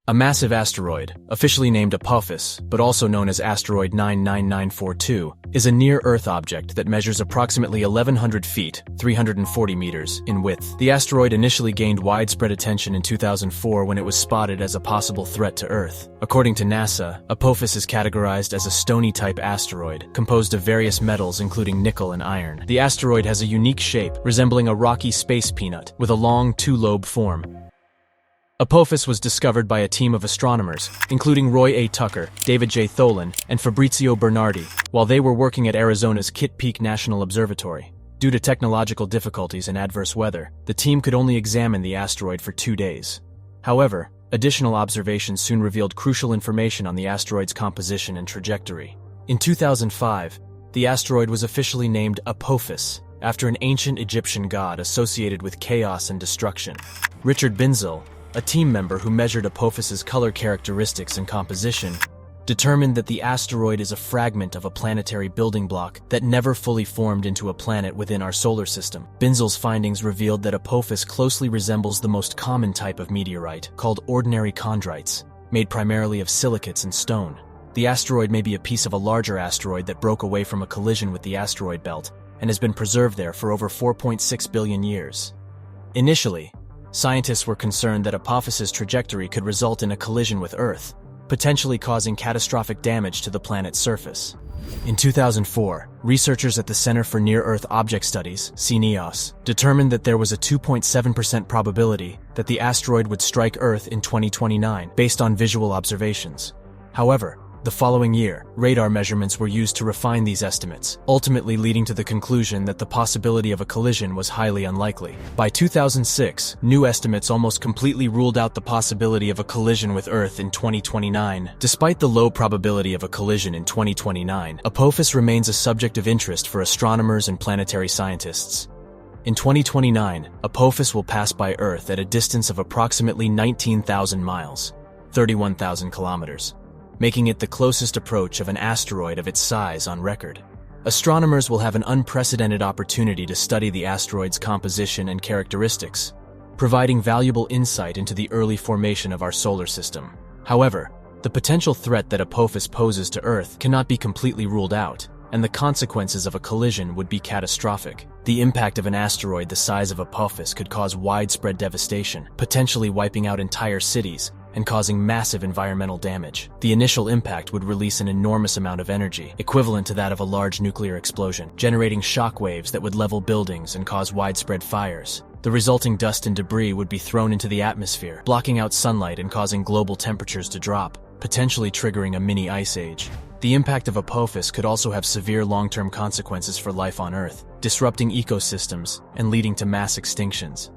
A massive asteroid, officially named Apophis, but also known as Asteroid 99942, is a near-Earth object that measures approximately 1,100 feet, 340 meters, in width. The asteroid initially gained widespread attention in 2004 when it was spotted as a possible threat to Earth. According to NASA, Apophis is categorized as a stony-type asteroid, composed of various metals including nickel and iron. The asteroid has a unique shape, resembling a rocky space peanut, with a long two-lobe form. Apophis was discovered by a team of astronomers, including Roy A. Tucker, David J. Tholen, and Fabrizio Bernardi, while they were working at Arizona's Kitt Peak National Observatory. Due to technological difficulties and adverse weather, the team could only examine the asteroid for 2 days. However, additional observations soon revealed crucial information on the asteroid's composition and trajectory. In 2005, the asteroid was officially named Apophis, after an ancient Egyptian god associated with chaos and destruction. Richard Binzel, a team member who measured Apophis's color characteristics and composition, determined that the asteroid is a fragment of a planetary building block that never fully formed into a planet within our solar system. Binzel's findings revealed that Apophis closely resembles the most common type of meteorite, called ordinary chondrites, made primarily of silicates and stone. The asteroid may be a piece of a larger asteroid that broke away from a collision with the asteroid belt and has been preserved there for over 4.6 billion years. Initially, scientists were concerned that Apophis's trajectory could result in a collision with Earth, potentially causing catastrophic damage to the planet's surface. In 2004, researchers at the Center for Near-Earth Object Studies, CNEOS, determined that there was a 2.7% probability that the asteroid would strike Earth in 2029 based on visual observations. However, the following year, radar measurements were used to refine these estimates, ultimately leading to the conclusion that the possibility of a collision was highly unlikely. By 2006, new estimates almost completely ruled out the possibility of a collision with Earth in 2029. Despite the low probability of a collision in 2029, Apophis remains a subject of interest for astronomers and planetary scientists. In 2029, Apophis will pass by Earth at a distance of approximately 19,000 miles, 31,000 kilometers. Making it the closest approach of an asteroid of its size on record. Astronomers will have an unprecedented opportunity to study the asteroid's composition and characteristics, providing valuable insight into the early formation of our solar system. However, the potential threat that Apophis poses to Earth cannot be completely ruled out, and the consequences of a collision would be catastrophic. The impact of an asteroid the size of Apophis could cause widespread devastation, potentially wiping out entire cities and causing massive environmental damage. The initial impact would release an enormous amount of energy, equivalent to that of a large nuclear explosion, generating shock waves that would level buildings and cause widespread fires. The resulting dust and debris would be thrown into the atmosphere, blocking out sunlight and causing global temperatures to drop, potentially triggering a mini ice age. The impact of Apophis could also have severe long-term consequences for life on Earth, disrupting ecosystems and leading to mass extinctions.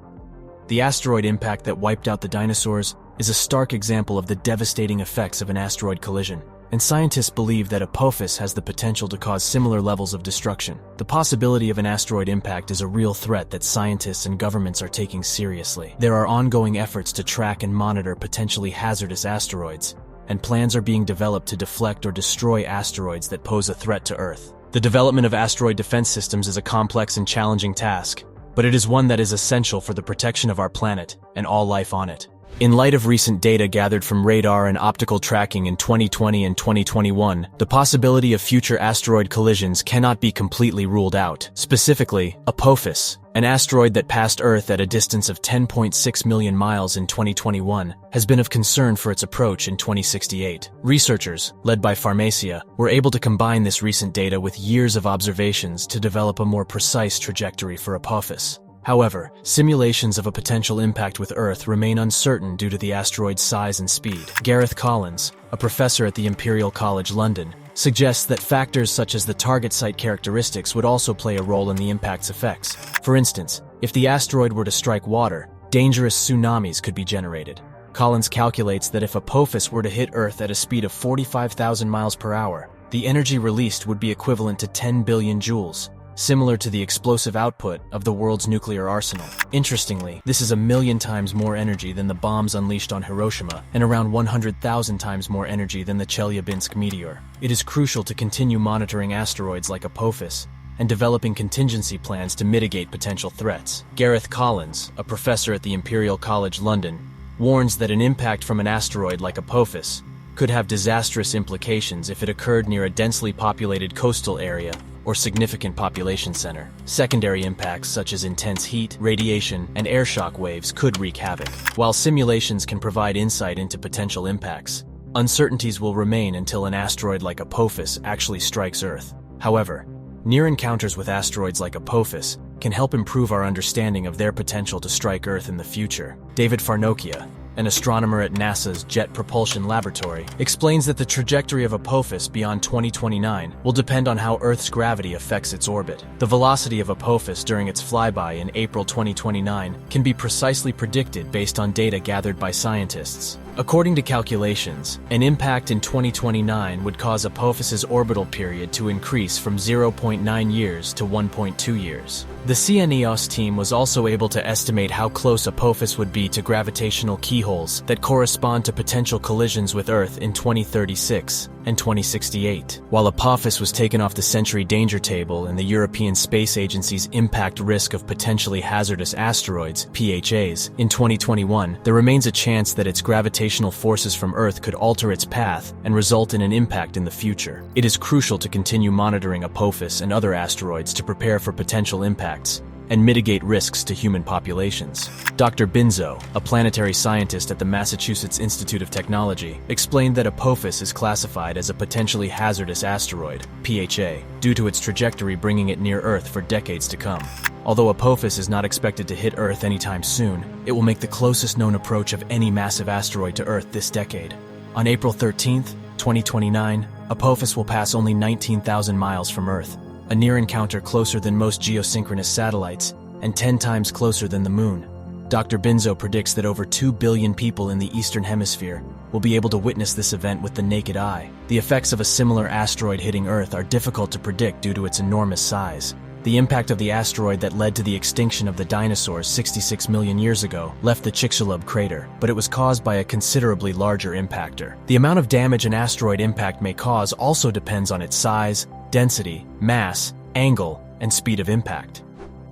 The asteroid impact that wiped out the dinosaurs is a stark example of the devastating effects of an asteroid collision, and scientists believe that Apophis has the potential to cause similar levels of destruction. The possibility of an asteroid impact is a real threat that scientists and governments are taking seriously. There are ongoing efforts to track and monitor potentially hazardous asteroids, and plans are being developed to deflect or destroy asteroids that pose a threat to Earth. The development of asteroid defense systems is a complex and challenging task, but it is one that is essential for the protection of our planet and all life on it. In light of recent data gathered from radar and optical tracking in 2020 and 2021, the possibility of future asteroid collisions cannot be completely ruled out. Specifically, Apophis, an asteroid that passed Earth at a distance of 10.6 million miles in 2021, has been of concern for its approach in 2068. Researchers, led by Pharmacia, were able to combine this recent data with years of observations to develop a more precise trajectory for Apophis. However, simulations of a potential impact with Earth remain uncertain due to the asteroid's size and speed. Gareth Collins, a professor at the Imperial College London, suggests that factors such as the target site characteristics would also play a role in the impact's effects. For instance, if the asteroid were to strike water, dangerous tsunamis could be generated. Collins calculates that if Apophis were to hit Earth at a speed of 45,000 miles per hour, the energy released would be equivalent to 10 billion joules, similar to the explosive output of the world's nuclear arsenal. Interestingly, this is 1,000,000 times more energy than the bombs unleashed on Hiroshima, and around 100,000 times more energy than the Chelyabinsk meteor. It is crucial to continue monitoring asteroids like Apophis and developing contingency plans to mitigate potential threats. Gareth Collins, a professor at the Imperial College London, warns that an impact from an asteroid like Apophis could have disastrous implications if it occurred near a densely populated coastal area or significant population center. Secondary impacts such as intense heat, radiation, and air shock waves could wreak havoc. While simulations can provide insight into potential impacts, uncertainties will remain until an asteroid like Apophis actually strikes Earth. However, near encounters with asteroids like Apophis can help improve our understanding of their potential to strike Earth in the future. David Farnokia, an astronomer at NASA's Jet Propulsion Laboratory, explains that the trajectory of Apophis beyond 2029 will depend on how Earth's gravity affects its orbit. The velocity of Apophis during its flyby in April 2029 can be precisely predicted based on data gathered by scientists. According to calculations, an impact in 2029 would cause Apophis's orbital period to increase from 0.9 years to 1.2 years. The CNEOS team was also able to estimate how close Apophis would be to gravitational keyholes that correspond to potential collisions with Earth in 2036 and 2068. While Apophis was taken off the Century Danger Table in the European Space Agency's Impact Risk of Potentially Hazardous Asteroids (PHAs) in 2021, there remains a chance that its gravitational forces from Earth could alter its path and result in an impact in the future. It is crucial to continue monitoring Apophis and other asteroids to prepare for potential impacts and mitigate risks to human populations. Dr. Binzo, a planetary scientist at the Massachusetts Institute of Technology, explained that Apophis is classified as a potentially hazardous asteroid, PHA, due to its trajectory bringing it near Earth for decades to come. Although Apophis is not expected to hit Earth anytime soon, it will make the closest known approach of any massive asteroid to Earth this decade. On April 13, 2029, Apophis will pass only 19,000 miles from Earth, a near encounter closer than most geosynchronous satellites and 10 times closer than the Moon. Dr. Binzo predicts that over 2 billion people in the Eastern Hemisphere will be able to witness this event with the naked eye. The effects of a similar asteroid hitting Earth are difficult to predict due to its enormous size. The impact of the asteroid that led to the extinction of the dinosaurs 66 million years ago left the Chicxulub crater, but it was caused by a considerably larger impactor. The amount of damage an asteroid impact may cause also depends on its size, density, mass, angle, and speed of impact.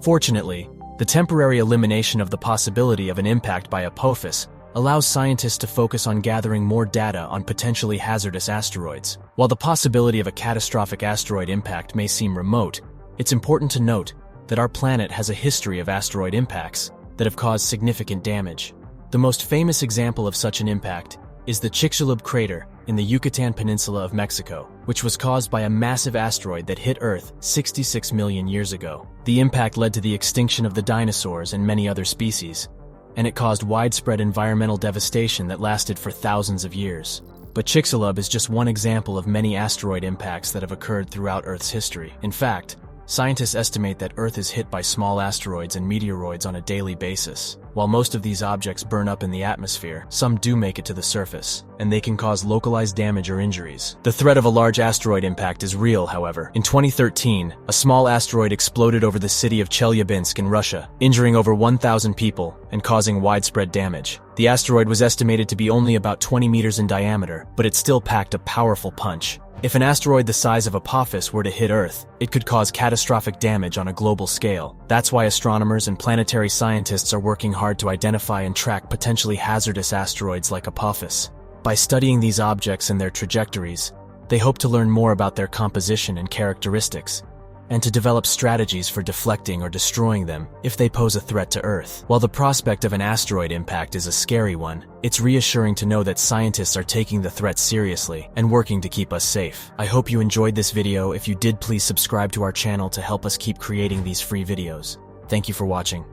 Fortunately, the temporary elimination of the possibility of an impact by Apophis allows scientists to focus on gathering more data on potentially hazardous asteroids. While the possibility of a catastrophic asteroid impact may seem remote, it's important to note that our planet has a history of asteroid impacts that have caused significant damage. The most famous example of such an impact is the Chicxulub crater in the Yucatan Peninsula of Mexico, which was caused by a massive asteroid that hit Earth 66 million years ago. The impact led to the extinction of the dinosaurs and many other species, and it caused widespread environmental devastation that lasted for thousands of years. But Chicxulub is just one example of many asteroid impacts that have occurred throughout Earth's history. In fact, scientists estimate that Earth is hit by small asteroids and meteoroids on a daily basis. While most of these objects burn up in the atmosphere, some do make it to the surface, and they can cause localized damage or injuries. The threat of a large asteroid impact is real, however. In 2013, a small asteroid exploded over the city of Chelyabinsk in Russia, injuring over 1,000 people and causing widespread damage. The asteroid was estimated to be only about 20 meters in diameter, but it still packed a powerful punch. If an asteroid the size of Apophis were to hit Earth, it could cause catastrophic damage on a global scale. That's why astronomers and planetary scientists are working hard to identify and track potentially hazardous asteroids like Apophis. By studying these objects and their trajectories, they hope to learn more about their composition and characteristics, and to develop strategies for deflecting or destroying them if they pose a threat to Earth. While the prospect of an asteroid impact is a scary one, it's reassuring to know that scientists are taking the threat seriously and working to keep us safe. I hope you enjoyed this video. If you did, please subscribe to our channel to help us keep creating these free videos. Thank you for watching.